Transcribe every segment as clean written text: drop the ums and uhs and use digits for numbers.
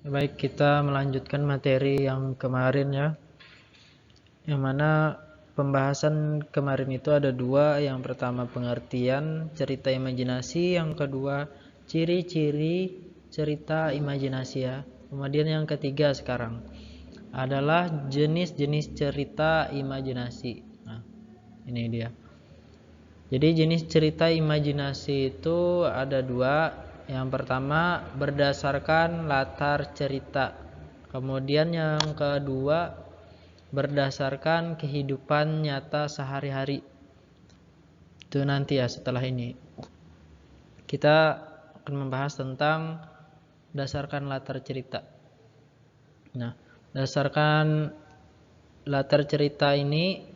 Baik, kita melanjutkan materi yang kemarin ya. Yang mana pembahasan kemarin itu ada dua. Yang pertama pengertian cerita imajinasi, yang kedua ciri-ciri cerita imajinasi ya. Kemudian yang ketiga sekarang adalah jenis-jenis cerita imajinasi. Nah, ini dia. Jadi jenis cerita imajinasi itu ada dua. Yang pertama berdasarkan latar cerita. Kemudian yang kedua berdasarkan kehidupan nyata sehari-hari. Itu nanti ya setelah ini. Kita akan membahas tentang berdasarkan latar cerita. Nah, berdasarkan latar cerita ini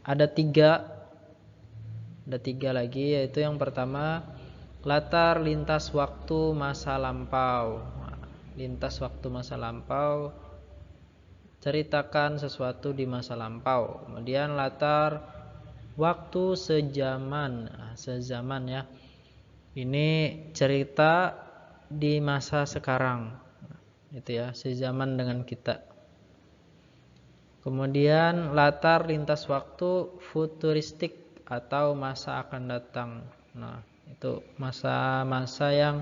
ada tiga lagi, yaitu yang pertama latar lintas waktu masa lampau. Lintas waktu masa lampau, ceritakan sesuatu di masa lampau. Kemudian latar waktu sezaman. Sezaman ya, ini cerita di masa sekarang, itu ya, sezaman dengan kita. Kemudian latar lintas waktu futuristik atau masa akan datang. Nah, itu masa-masa yang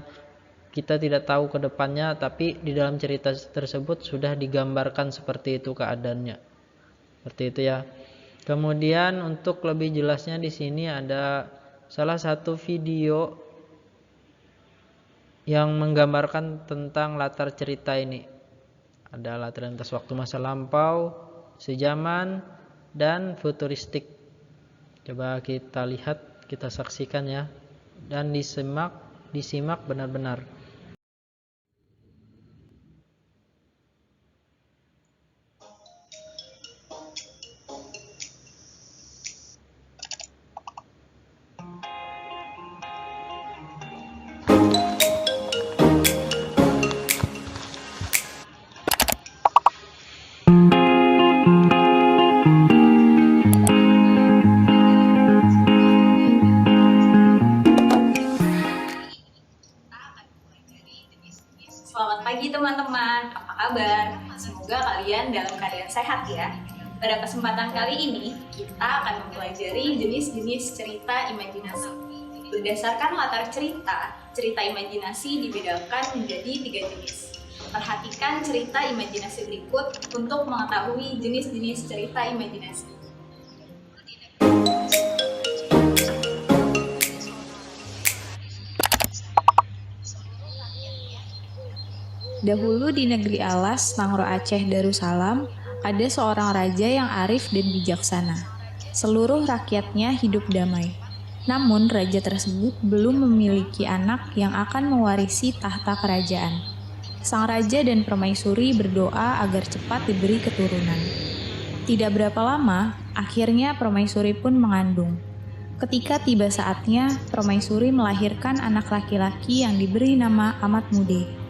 kita tidak tahu ke depannya, tapi di dalam cerita tersebut sudah digambarkan seperti itu keadaannya. Seperti itu ya. Kemudian untuk lebih jelasnya di sini ada salah satu video yang menggambarkan tentang latar cerita ini. Ada latar lintas waktu masa lampau, sezaman, dan futuristik. Coba kita lihat, kita saksikan ya, dan disimak benar-benar. Selamat pagi teman-teman, apa kabar? Semoga kalian dalam keadaan sehat ya. Pada kesempatan kali ini, kita akan mempelajari jenis-jenis cerita imajinasi. Berdasarkan latar cerita, cerita imajinasi dibedakan menjadi 3 jenis. Perhatikan cerita imajinasi berikut untuk mengetahui jenis-jenis cerita imajinasi. Dahulu di negeri Alas, Nangro Aceh Darussalam, ada seorang raja yang arif dan bijaksana. Seluruh rakyatnya hidup damai. Namun raja tersebut belum memiliki anak yang akan mewarisi tahta kerajaan. Sang raja dan permaisuri berdoa agar cepat diberi keturunan. Tidak berapa lama, akhirnya permaisuri pun mengandung. Ketika tiba saatnya, permaisuri melahirkan anak laki-laki yang diberi nama Amat Mude.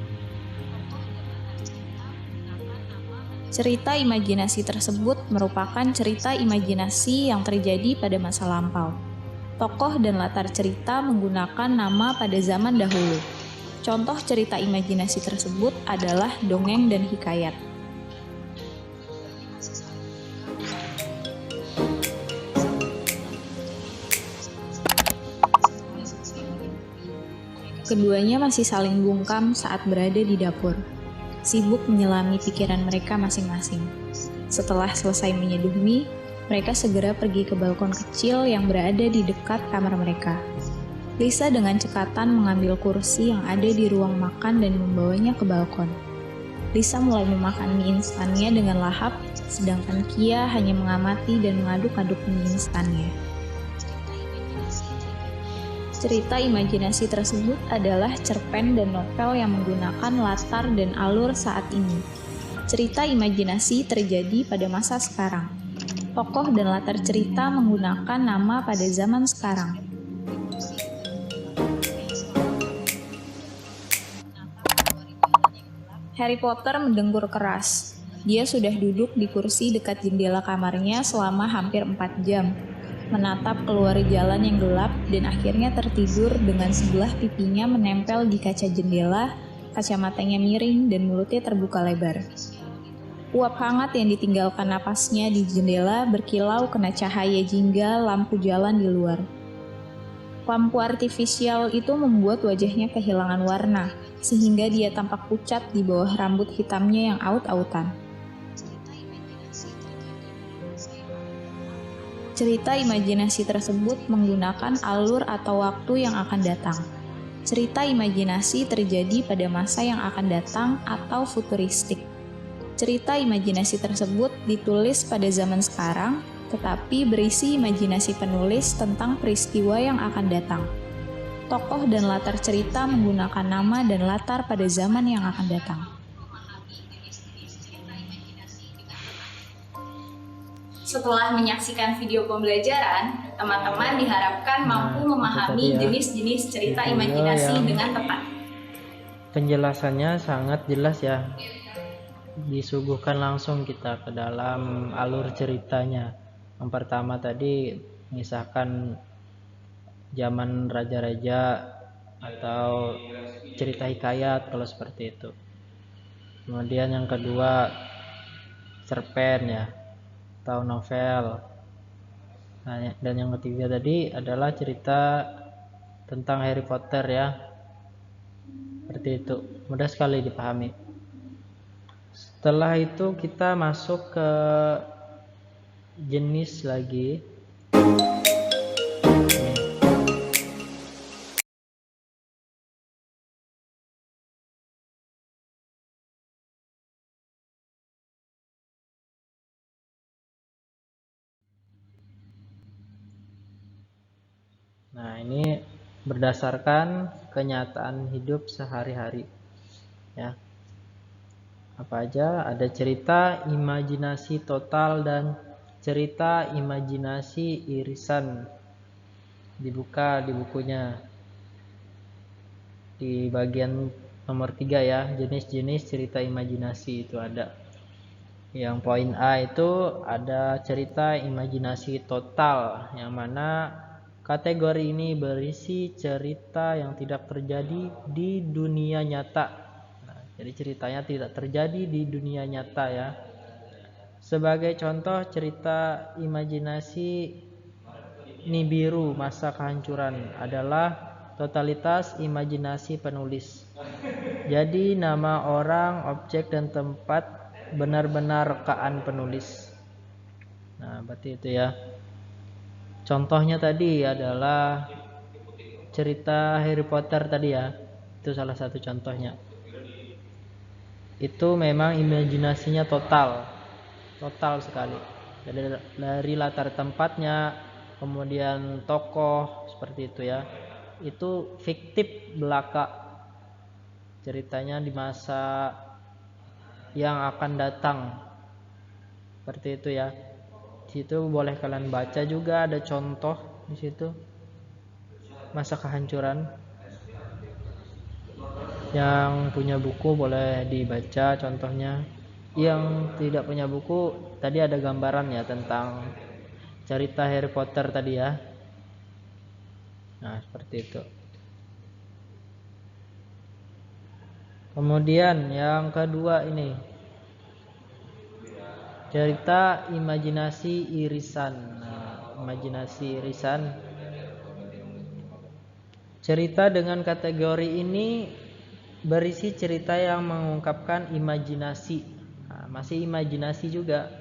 Cerita imajinasi tersebut merupakan cerita imajinasi yang terjadi pada masa lampau. Tokoh dan latar cerita menggunakan nama pada zaman dahulu. Contoh cerita imajinasi tersebut adalah dongeng dan hikayat. Keduanya masih saling bungkam saat berada di dapur, sibuk menyelami pikiran mereka masing-masing. Setelah selesai menyeduh mie, mereka segera pergi ke balkon kecil yang berada di dekat kamar mereka. Lisa dengan cekatan mengambil kursi yang ada di ruang makan dan membawanya ke balkon. Lisa mulai memakan mie instannya dengan lahap, sedangkan Kia hanya mengamati dan mengaduk-aduk mie instannya. Cerita imajinasi tersebut adalah cerpen dan novel yang menggunakan latar dan alur saat ini. Cerita imajinasi terjadi pada masa sekarang. Tokoh dan latar cerita menggunakan nama pada zaman sekarang. Harry Potter mendengkur keras. Dia sudah duduk di kursi dekat jendela kamarnya selama hampir 4 jam. Menatap keluar jalan yang gelap dan akhirnya tertidur dengan sebelah pipinya menempel di kaca jendela kacamatanya miring dan mulutnya terbuka lebar. Uap hangat yang ditinggalkan napasnya di jendela berkilau kena cahaya jingga lampu jalan di luar. Lampu artifisial itu membuat wajahnya kehilangan warna, sehingga dia tampak pucat di bawah rambut hitamnya yang aut-autan. Cerita imajinasi tersebut menggunakan alur atau waktu yang akan datang. Cerita imajinasi terjadi pada masa yang akan datang atau futuristik. Cerita imajinasi tersebut ditulis pada zaman sekarang, tetapi berisi imajinasi penulis tentang peristiwa yang akan datang. Tokoh dan latar cerita menggunakan nama dan latar pada zaman yang akan datang. Setelah menyaksikan video pembelajaran, teman-teman diharapkan mampu memahami jenis-jenis cerita imajinasi dengan tepat. Penjelasannya sangat jelas ya. Disuguhkan langsung kita ke dalam alur ceritanya. Yang pertama tadi mengisahkan zaman raja-raja atau cerita hikayat kalau seperti itu. Kemudian yang kedua cerpen ya atau novel. Nah, dan yang ketiga tadi adalah cerita tentang Harry Potter ya. Seperti itu. Mudah sekali dipahami. Setelah itu kita masuk ke jenis lagi. Nah, ini berdasarkan kenyataan hidup sehari-hari ya. Apa aja? Ada cerita imajinasi total dan cerita imajinasi irisan. Dibuka di bukunya di bagian nomor 3 ya, jenis-jenis cerita imajinasi itu ada. Yang poin A itu ada cerita imajinasi total, yang mana kategori ini berisi cerita yang tidak terjadi di dunia nyata. Jadi ceritanya tidak terjadi di dunia nyata ya. Sebagai contoh cerita imajinasi Nibiru Masa Kehancuran adalah totalitas imajinasi penulis. Jadi nama orang, objek dan tempat benar-benar rekaan penulis. Nah, berarti itu ya. Contohnya tadi adalah cerita Harry Potter tadi ya. Itu salah satu contohnya. Itu memang imajinasinya total sekali. Dari latar tempatnya, kemudian tokoh seperti itu ya. Itu fiktif belaka. Ceritanya di masa yang akan datang. Seperti itu ya. Di situ boleh kalian baca juga, ada contoh di situ. Masa kehancuran. Yang punya buku boleh dibaca contohnya. Yang tidak punya buku, tadi ada gambaran ya tentang cerita Harry Potter tadi ya. Nah, seperti itu. Kemudian yang kedua ini, cerita imajinasi irisan. Nah, imajinasi irisan. Cerita dengan kategori ini berisi cerita yang mengungkapkan imajinasi. Nah, masih imajinasi juga.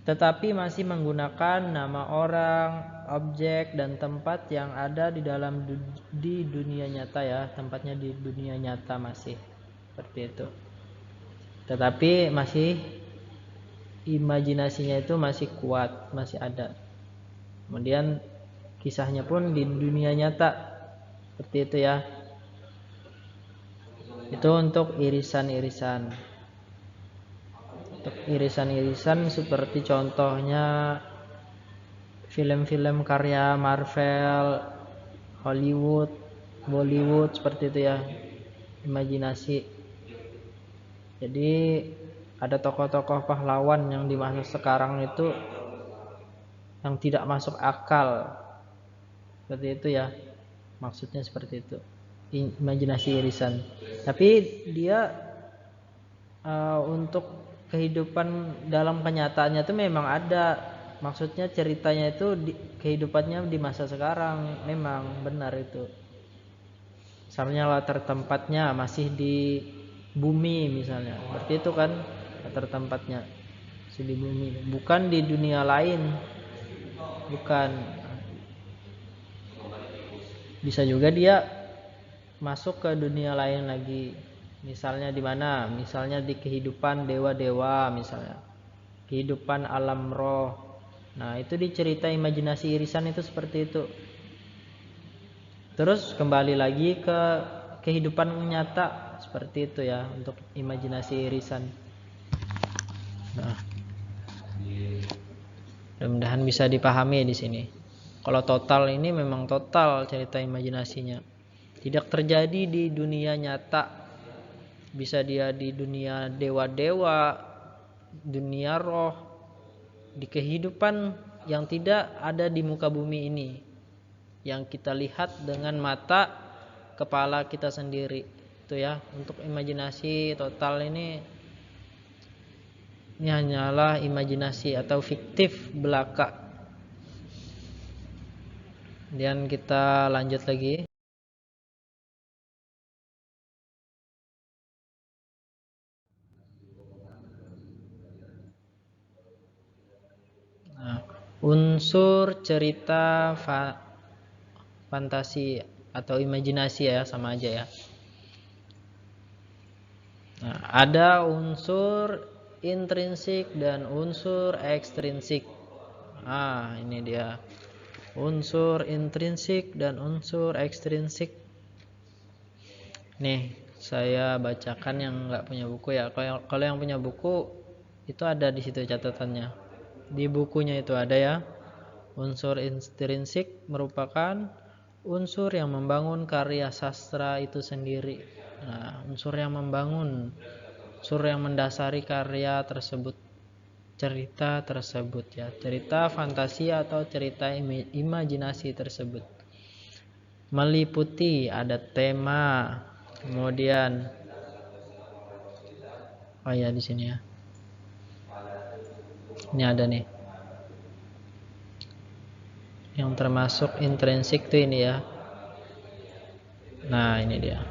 Tetapi masih menggunakan nama orang, objek dan tempat yang ada di dunia nyata ya. Tempatnya di dunia nyata masih seperti itu. Tetapi masih imajinasinya itu masih kuat, masih ada. Kemudian kisahnya pun di dunia nyata seperti itu ya. Itu untuk irisan-irisan. Untuk irisan-irisan seperti contohnya film-film karya Marvel, Hollywood, Bollywood seperti itu ya. Imajinasi. Jadi ada tokoh-tokoh pahlawan yang di masa sekarang itu yang tidak masuk akal. Seperti itu ya. Maksudnya seperti itu. imajinasi irisan. Tapi dia untuk kehidupan dalam kenyataannya itu memang ada. Maksudnya ceritanya itu kehidupannya di masa sekarang, memang benar itu. Misalnya latar tempatnya masih di bumi misalnya, berarti itu kan latar tempatnya masih di bumi, bukan di dunia lain, bukan. Bisa juga dia masuk ke dunia lain lagi. Misalnya di mana? Misalnya di kehidupan dewa-dewa misalnya. Kehidupan alam roh. Nah, itu di cerita imajinasi irisan itu seperti itu. Terus kembali lagi ke kehidupan nyata seperti itu ya untuk imajinasi irisan. Nah, mudah-mudahan bisa dipahami di sini. Kalau total ini memang total cerita imajinasinya. Tidak terjadi di dunia nyata. Bisa dia di dunia dewa-dewa, dunia roh, di kehidupan yang tidak ada di muka bumi ini, yang kita lihat dengan mata kepala kita sendiri. Itu ya, untuk imajinasi total ini hanyalah imajinasi atau fiktif belaka. Kemudian kita lanjut lagi. Nah, unsur cerita fantasi atau imajinasi ya, sama aja ya. Nah, ada unsur intrinsik dan unsur ekstrinsik. Nah, ini dia. Unsur intrinsik dan unsur ekstrinsik. Nih, saya bacakan yang nggak punya buku ya. Kalau yang punya buku itu ada di situ catatannya. Di bukunya itu ada ya. Unsur intrinsik merupakan unsur yang membangun karya sastra itu sendiri. Nah, unsur yang membangun, unsur yang mendasari karya tersebut, cerita tersebut ya, cerita fantasi atau cerita imajinasi tersebut. Meliputi ada tema, kemudian ya di sini ya. Ini ada nih. Yang termasuk intrinsik tuh ini ya. Nah, ini dia.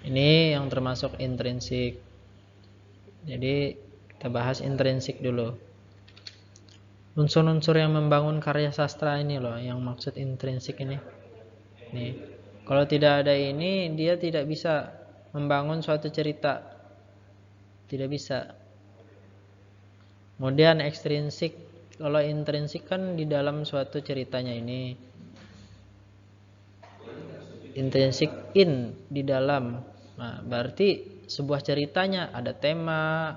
Ini yang termasuk intrinsik. Jadi kita bahas intrinsik dulu. Unsur-unsur yang membangun karya sastra ini loh, yang maksud intrinsik ini. Nih, kalau tidak ada ini, dia tidak bisa membangun suatu cerita. Tidak bisa. Kemudian ekstrinsik. Kalau intrinsik kan di dalam suatu ceritanya ini. Intrinsik di dalam. Nah, berarti sebuah ceritanya ada tema,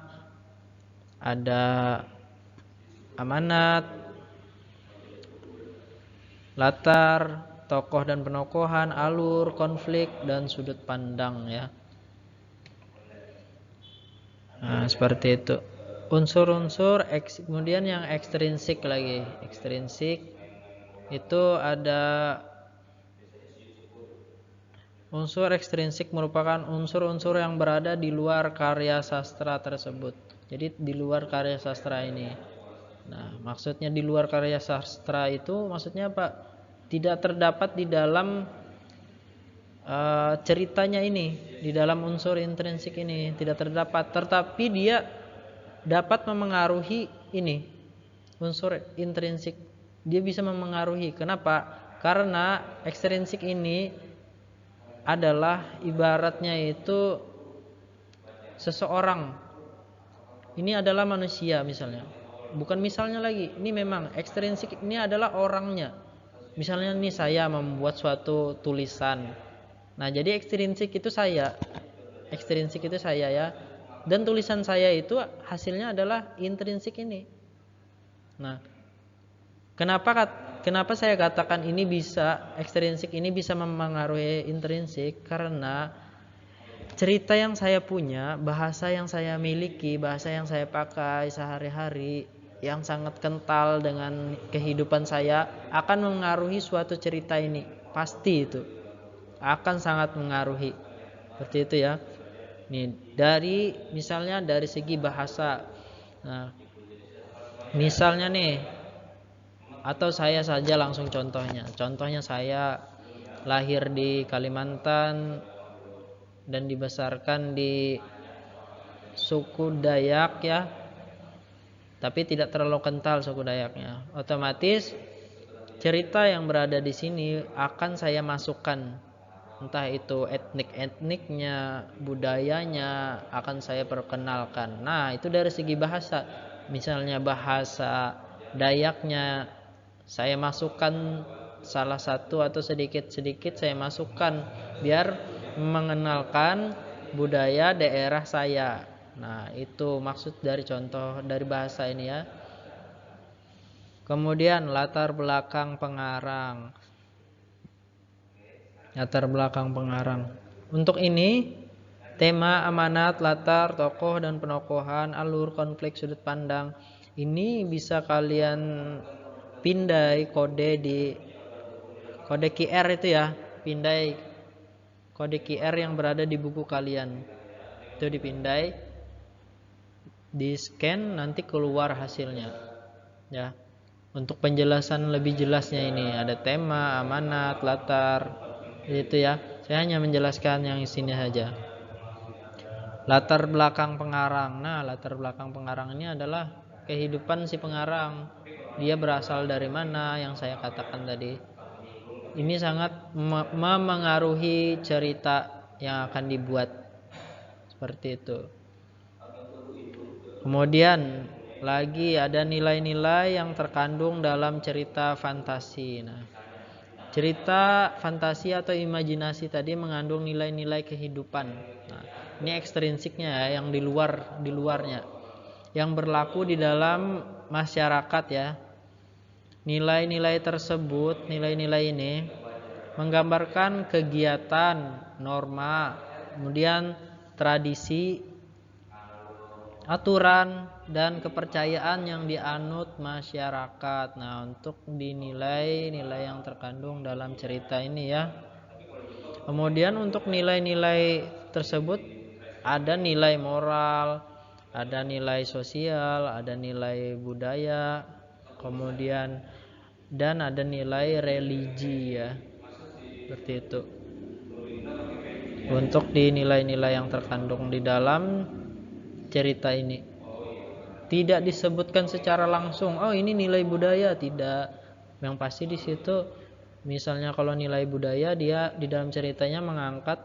ada amanat, latar, tokoh dan penokohan, alur, konflik, dan sudut pandang ya. Nah, seperti itu. Unsur-unsur kemudian yang ekstrinsik lagi. Ekstrinsik itu ada unsur ekstrinsik merupakan unsur-unsur yang berada di luar karya sastra tersebut. Jadi di luar karya sastra ini. Nah, maksudnya di luar karya sastra itu maksudnya apa? Tidak terdapat di dalam ceritanya ini, di dalam unsur intrinsik ini tidak terdapat, tetapi dia dapat memengaruhi ini unsur intrinsik. Dia bisa memengaruhi. Kenapa? Karena ekstrinsik ini adalah ibaratnya itu seseorang. Ini adalah manusia misalnya. Bukan misalnya lagi, ini memang ekstrinsik ini adalah orangnya. Misalnya nih saya membuat suatu tulisan. Nah, jadi ekstrinsik itu saya. Ekstrinsik itu saya ya. Dan tulisan saya itu hasilnya adalah intrinsik ini. Nah, kenapa saya katakan ini bisa ekstrinsik ini bisa memengaruhi intrinsik? Karena cerita yang saya punya, bahasa yang saya miliki, bahasa yang saya pakai sehari-hari yang sangat kental dengan kehidupan saya akan memengaruhi suatu cerita ini. Pasti itu. akan sangat mengaruhi. Seperti itu ya. Nih, misalnya dari segi bahasa. Nah, misalnya nih, atau saya saja langsung contohnya. Contohnya saya lahir di Kalimantan dan dibesarkan di suku Dayak ya, tapi tidak terlalu kental suku Dayaknya. Otomatis cerita yang berada di sini akan saya masukkan, entah itu etniknya, budayanya akan saya perkenalkan. Nah, itu dari segi bahasa. Misalnya bahasa Dayaknya saya masukkan salah satu atau sedikit-sedikit saya masukkan biar mengenalkan budaya daerah saya. Nah, itu maksud dari contoh dari bahasa ini ya. Kemudian latar belakang pengarang. Latar belakang pengarang. Untuk ini tema, amanat, latar, tokoh dan penokohan, alur, konflik, sudut pandang. Ini bisa kalian pindai kode QR itu ya. Pindai kode QR yang berada di buku kalian. Itu dipindai, di scan, nanti keluar hasilnya. Ya. Untuk penjelasan lebih jelasnya ini ada tema, amanat, latar. Itu ya. Saya hanya menjelaskan yang isinya saja. Latar belakang pengarang. Nah, latar belakang pengarang ini adalah kehidupan si pengarang. Dia berasal dari mana yang saya katakan tadi. Ini sangat memengaruhi cerita yang akan dibuat. Seperti itu. Kemudian lagi ada nilai-nilai yang terkandung dalam cerita fantasi. Nah, cerita fantasi atau imajinasi tadi mengandung nilai-nilai kehidupan. Nah, ini ekstrinsiknya ya, yang di luarnya, yang berlaku di dalam masyarakat ya. Nilai-nilai tersebut, nilai-nilai ini menggambarkan kegiatan, norma, kemudian tradisi, aturan dan kepercayaan yang dianut masyarakat. Nah, untuk dinilai nilai yang terkandung dalam cerita ini ya. Kemudian untuk nilai-nilai tersebut ada nilai moral, ada nilai sosial, ada nilai budaya, kemudian dan ada nilai religi ya. Seperti itu. Untuk di nilai-nilai yang terkandung di dalam cerita ini tidak disebutkan secara langsung, oh ini nilai budaya, tidak. Yang pasti di situ misalnya kalau nilai budaya, dia di dalam ceritanya mengangkat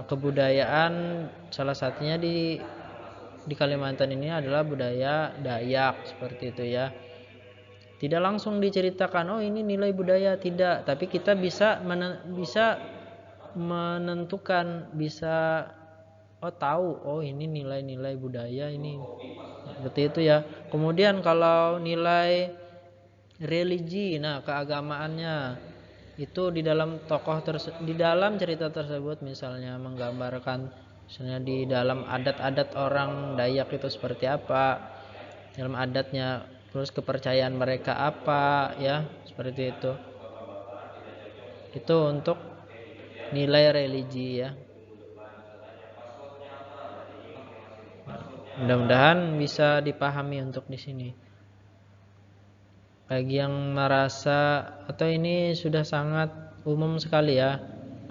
kebudayaan, salah satunya di Kalimantan ini adalah budaya Dayak, seperti itu ya. Tidak langsung diceritakan, oh ini nilai budaya, tidak. Tapi kita bisa menentukan, bisa tahu, oh ini nilai-nilai budaya ini. Seperti itu ya. Kemudian kalau nilai religi, nah keagamaannya itu di dalam di dalam cerita tersebut misalnya menggambarkan misalnya di dalam adat-adat orang Dayak itu seperti apa, dalam adatnya, terus kepercayaan mereka apa ya, seperti itu. Itu untuk nilai religi ya. Mudah-mudahan bisa dipahami untuk di sini. Bagi yang merasa atau ini sudah sangat umum sekali ya.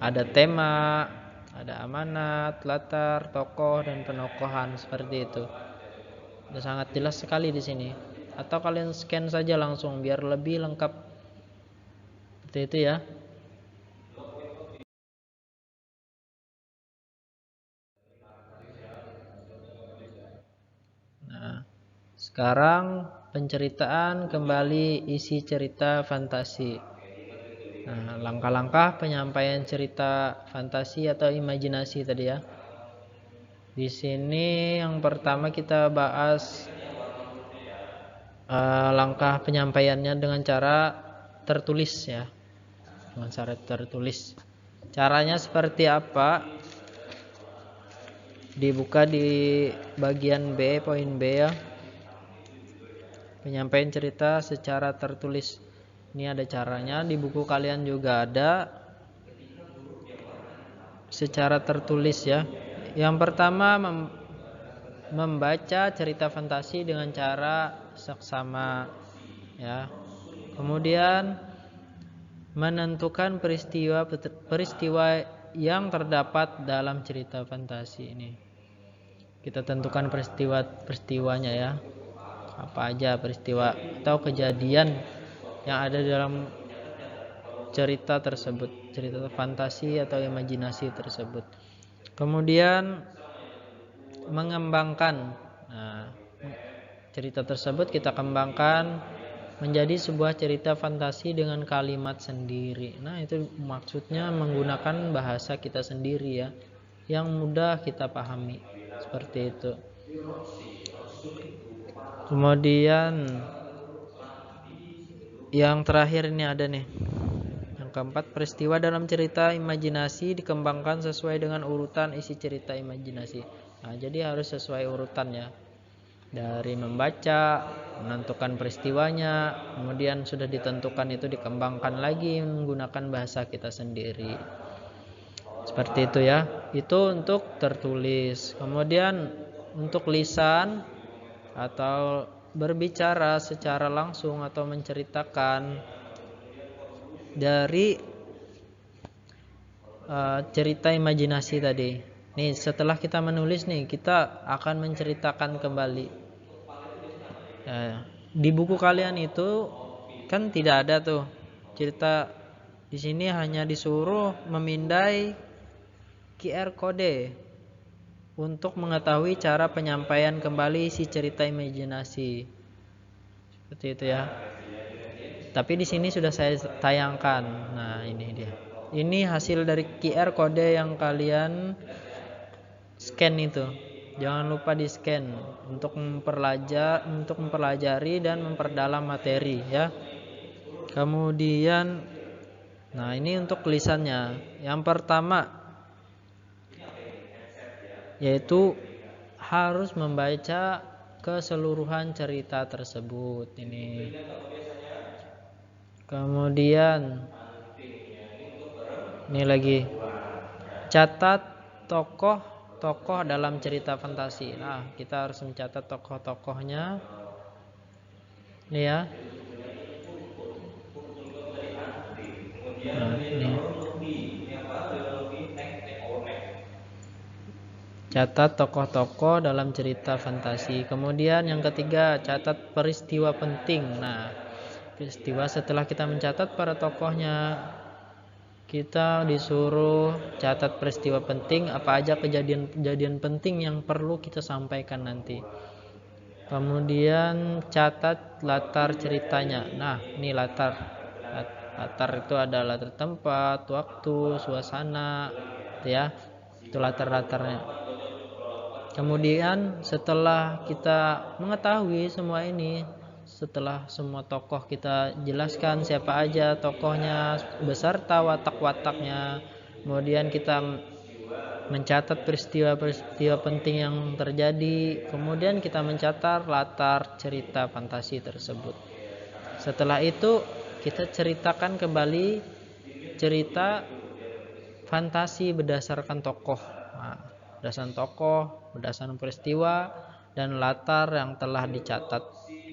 Ada tema, ada amanat, latar, tokoh dan penokohan, seperti itu. Sudah sangat jelas sekali di sini. Atau kalian scan saja langsung biar lebih lengkap. Seperti itu ya. Nah, sekarang penceritaan kembali isi cerita fantasi. Nah, langkah-langkah penyampaian cerita fantasi atau imajinasi tadi ya. Di sini yang pertama kita bahas langkah penyampaiannya dengan cara tertulis ya. Dengan cara tertulis. Caranya seperti apa? Dibuka di bagian B, poin B ya. Penyampaian cerita secara tertulis. Ini ada caranya, di buku kalian juga ada. secara tertulis ya. Yang pertama membaca cerita fantasi dengan cara seksama ya. Kemudian menentukan peristiwa yang terdapat dalam cerita fantasi ini. Kita tentukan peristiwanya ya. Apa aja peristiwa atau kejadian yang ada dalam cerita tersebut, cerita fantasi atau imajinasi tersebut. Kemudian mengembangkan. Nah, cerita tersebut kita kembangkan menjadi sebuah cerita fantasi dengan kalimat sendiri. Nah, itu maksudnya menggunakan bahasa kita sendiri ya, yang mudah kita pahami. Seperti itu. Kemudian yang terakhir ini ada nih. Yang keempat, peristiwa dalam cerita imajinasi dikembangkan sesuai dengan urutan isi cerita imajinasi. Nah, jadi harus sesuai urutan ya. Dari membaca, menentukan peristiwanya, kemudian sudah ditentukan itu dikembangkan lagi menggunakan bahasa kita sendiri. Seperti itu ya. Itu untuk tertulis. Kemudian untuk lisan atau berbicara secara langsung atau menceritakan dari cerita imajinasi tadi. Nih, setelah kita menulis nih, kita akan menceritakan kembali. Di buku kalian itu kan tidak ada tuh cerita. Di sini hanya disuruh memindai QR code untuk mengetahui cara penyampaian kembali si cerita imajinasi. Seperti itu ya. Tapi di sini sudah saya tayangkan. Nah, ini dia. Ini hasil dari QR code yang kalian scan itu. Jangan lupa di-scan untuk mempelajari dan memperdalam materi ya. Kemudian nah, ini untuk lisannya. Yang pertama yaitu harus membaca keseluruhan cerita tersebut ini. Kemudian ini lagi catat tokoh dalam cerita fantasi. Nah, kita harus mencatat tokoh-tokohnya. Ini ya. Nah, ini. Catat tokoh-tokoh dalam cerita fantasi. Kemudian yang ketiga, catat peristiwa penting. Nah, peristiwa setelah kita mencatat para tokohnya, kita disuruh catat peristiwa penting, apa aja kejadian penting yang perlu kita sampaikan nanti. Kemudian catat latar ceritanya. Nah, ini latar itu ada latar tempat, waktu, suasana, ya. Itu latar-latarnya. Kemudian setelah kita mengetahui semua ini, setelah semua tokoh kita jelaskan siapa aja tokohnya beserta watak-wataknya, kemudian kita mencatat peristiwa-peristiwa penting yang terjadi, kemudian kita mencatat latar cerita fantasi tersebut. Setelah itu kita ceritakan kembali cerita fantasi berdasarkan tokoh. Nah, berdasarkan tokoh, berdasarkan peristiwa dan latar yang telah dicatat.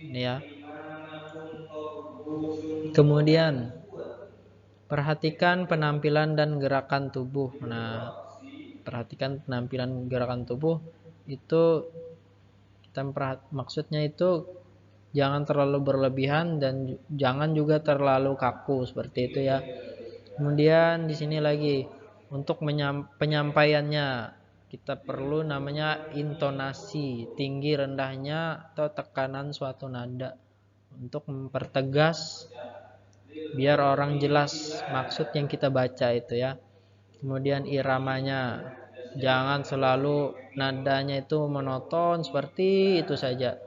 Ini ya. Kemudian perhatikan penampilan dan gerakan tubuh. Nah, perhatikan penampilan gerakan tubuh itu maksudnya itu jangan terlalu berlebihan dan jangan juga terlalu kaku seperti itu ya. Kemudian di sini lagi untuk penyampaiannya kita perlu namanya intonasi, tinggi rendahnya atau tekanan suatu nada untuk mempertegas biar orang jelas maksud yang kita baca itu ya. Kemudian iramanya, jangan selalu nadanya itu monoton seperti itu saja.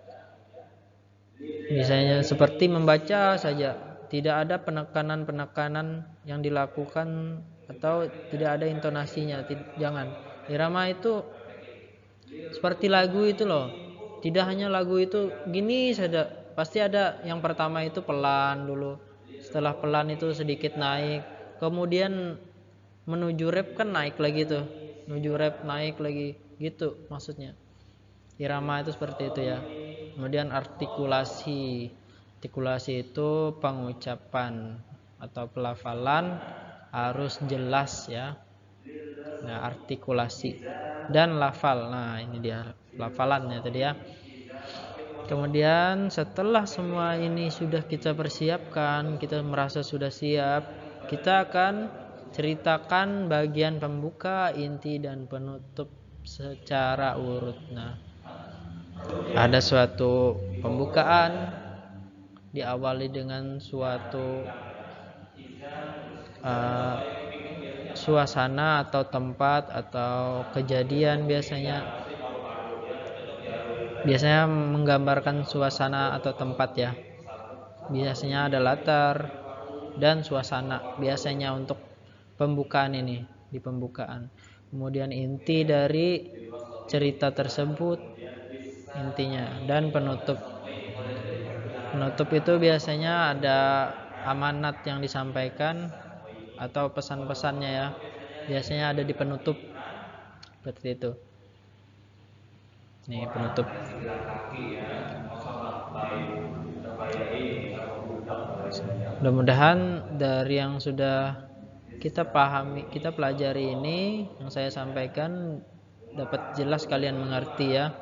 Misalnya seperti membaca saja, tidak ada penekanan-penekanan yang dilakukan atau tidak ada intonasinya, jangan. Irama itu seperti lagu itu loh. Tidak hanya lagu itu gini saja. Pasti ada yang pertama itu pelan dulu. Setelah pelan itu sedikit naik. Kemudian menuju rep kan naik lagi tuh, menuju rep naik lagi gitu maksudnya. Irama itu seperti itu ya. Kemudian artikulasi. Artikulasi itu pengucapan atau pelafalan harus jelas ya. Nah, artikulasi dan lafal. Nah, ini dia pelafalannya tadi ya. Kemudian setelah semua ini sudah kita persiapkan, kita merasa sudah siap, kita akan ceritakan bagian pembuka, inti dan penutup secara urut. Nah, ada suatu pembukaan diawali dengan suatu suasana atau tempat atau kejadian, biasanya menggambarkan suasana atau tempat ya. Biasanya ada latar dan suasana biasanya untuk pembukaan ini, di pembukaan. Kemudian inti dari cerita tersebut, intinya, dan penutup. Penutup itu biasanya ada amanat yang disampaikan atau pesan-pesannya ya. Biasanya ada di penutup seperti itu. Nih penutup. Mudah-mudahan dari yang sudah kita pahami, kita pelajari ini, yang saya sampaikan dapat jelas kalian mengerti ya.